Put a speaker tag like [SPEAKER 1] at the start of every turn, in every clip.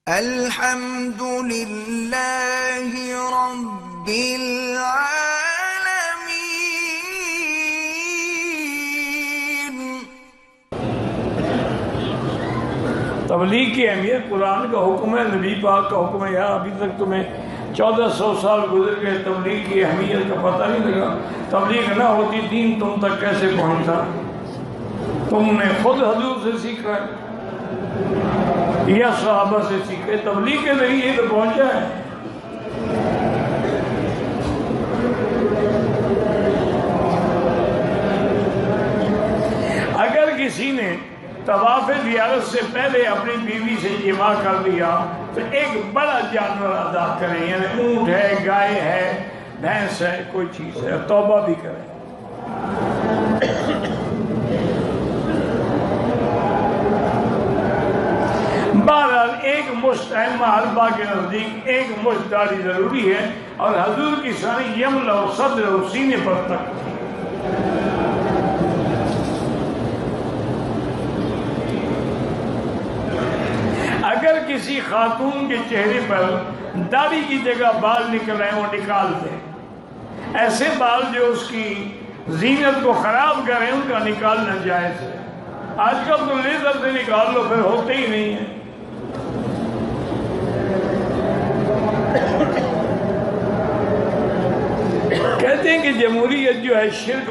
[SPEAKER 1] الحمد للہ رب العالمین۔
[SPEAKER 2] تبلیغ کی اہمیت، قرآن کا حکم ہے، نبی پاک کا حکم ہے۔ یار ابھی تک تمہیں 1400 سال گزر گئے، تبلیغ کی اہمیت کا پتہ نہیں لگا۔ تبلیغ نہ ہوتی دین تم تک کیسے پہنچتا؟ تم نے خود حضور سے سیکھا ہے یا صحابہ سے سیکھے؟ تبلیغ کے ذریعے تو پہنچا ہے۔ اگر کسی نے طواف زیارت سے پہلے اپنی بیوی سے جماع کر لیا تو ایک بڑا جانور ادا کریں، یعنی اونٹ ہے، گائے ہے، بھینس ہے، کوئی چیز ہے، توبہ بھی کریں۔ بہرحال ایک مشت حلبہ کے نزدیک ایک مشت داڑھی ضروری ہے، اور حضور کی سانی یملأ صدر سینے پر تک۔ اگر کسی خاتون کے چہرے پر داڑھی کی جگہ بال نکل رہے ہیں، وہ نکال دیں۔ ایسے بال جو اس کی زینت کو خراب کریں، ان کا نکالنا جائز ہے۔ آج کل تو لیزر سے نکال لو، پھر ہوتے ہی نہیں ہیں۔ کہتے ہیں کہ جمہوریت جو ہے شرک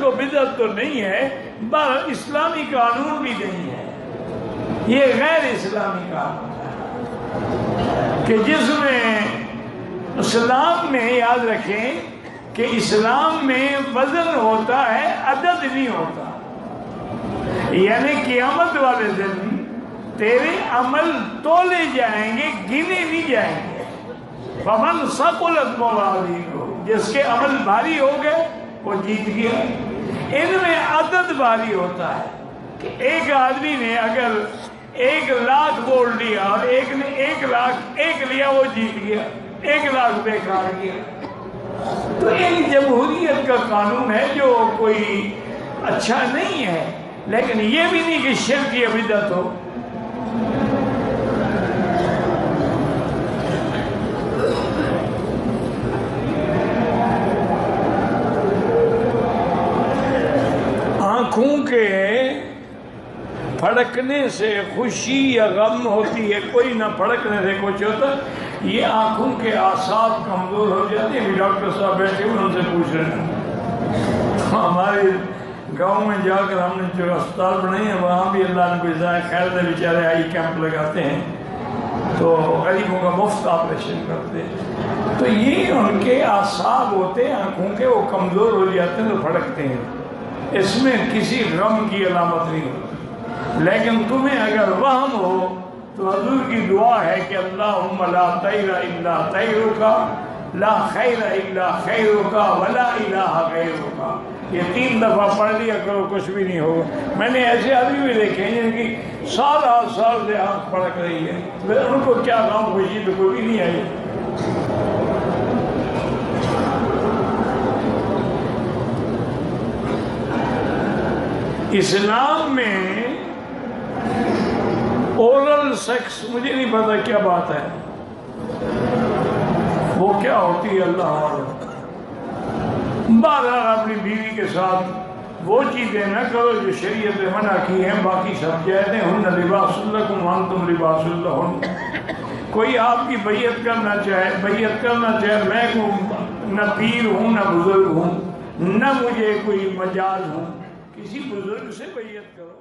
[SPEAKER 2] و بدعت تو نہیں ہے، بہرحال اسلامی قانون بھی نہیں ہے، یہ غیر اسلامی قانون ہے کہ جس میں اسلام میں، یاد رکھیں کہ اسلام میں وزن ہوتا ہے، عدد نہیں ہوتا۔ یعنی قیامت والے دن تیرے عمل تولے جائیں گے، گنے نہیں جائیں گے۔ فَمَنْ ثَقُلَتْ مَوَازِينُهُ، جس کے عمل بھاری ہو گئے وہ جیت گیا۔ ان میں عدد بھاری ہوتا ہے کہ ایک آدمی نے اگر 1,00,000 بول لیا اور ایک نے 1,00,001 لیا، وہ جیت گیا، 1,00,000 بیکار گیا۔ تو ایک جمہوریت کا قانون ہے جو کوئی اچھا نہیں ہے، لیکن یہ بھی نہیں کہ شرک یا بدعت ہو۔ آنکھوں کے پھڑکنے سے خوشی یا غم ہوتی ہے، کوئی نہ پھڑکنے سے کچھ ہوتا، یہ آنکھوں کے اعصاب کمزور ہو جاتے ہیں۔ ڈاکٹر صاحب بیٹھے ہوئے ان سے پوچھ رہے ہیں، ہمارے گاؤں میں جا کر ہم نے جو اسپتال بنائے ہیں وہاں بھی اللہ نے کوئی ذائقہ خیر دے، بیچارے آئی کیمپ لگاتے ہیں تو غریبوں کا مفت آپریشن کرتے ہیں۔ تو یہ ان کے اعصاب ہوتے ہیں آنکھوں کے، وہ کمزور ہو جاتے ہیں تو پھڑکتے ہیں۔ اس میں کسی غم کی علامت نہیں ہوتی، لیکن تمہیں اگر وہم ہو تو حضور کی دعا ہے کہ اللہم لا طیر الا طیرک، لا خیر الا خیرک، ولا الہ غیرک۔ یہ 3 دفعہ پڑھ لیا کرو، کچھ بھی نہیں ہوگا۔ میں نے ایسے آدمی بھی دیکھے ہیں جن کی سال سے آنکھ پڑک رہی ہے، ان کو کیا غم خوشی تو کوئی بھی نہیں آئی۔ اسلام میں اورل سیکس، مجھے نہیں پتا کیا بات ہے، وہ کیا ہوتی ہے اللہ عالم۔ بہرحال اپنی بیوی کے ساتھ وہ چیزیں نہ کرو جو شریعت نے منع کی ہیں، باقی سب جائز ہیں۔ ہن لباس لکم وانتم لباس لہن۔ کوئی آپ کی بیعت کرنا چاہے، میں نہ پیر ہوں نہ بزرگ ہوں، نہ مجھے کوئی مجاز ہوں، کسی بزرگ سے بیعت کرو۔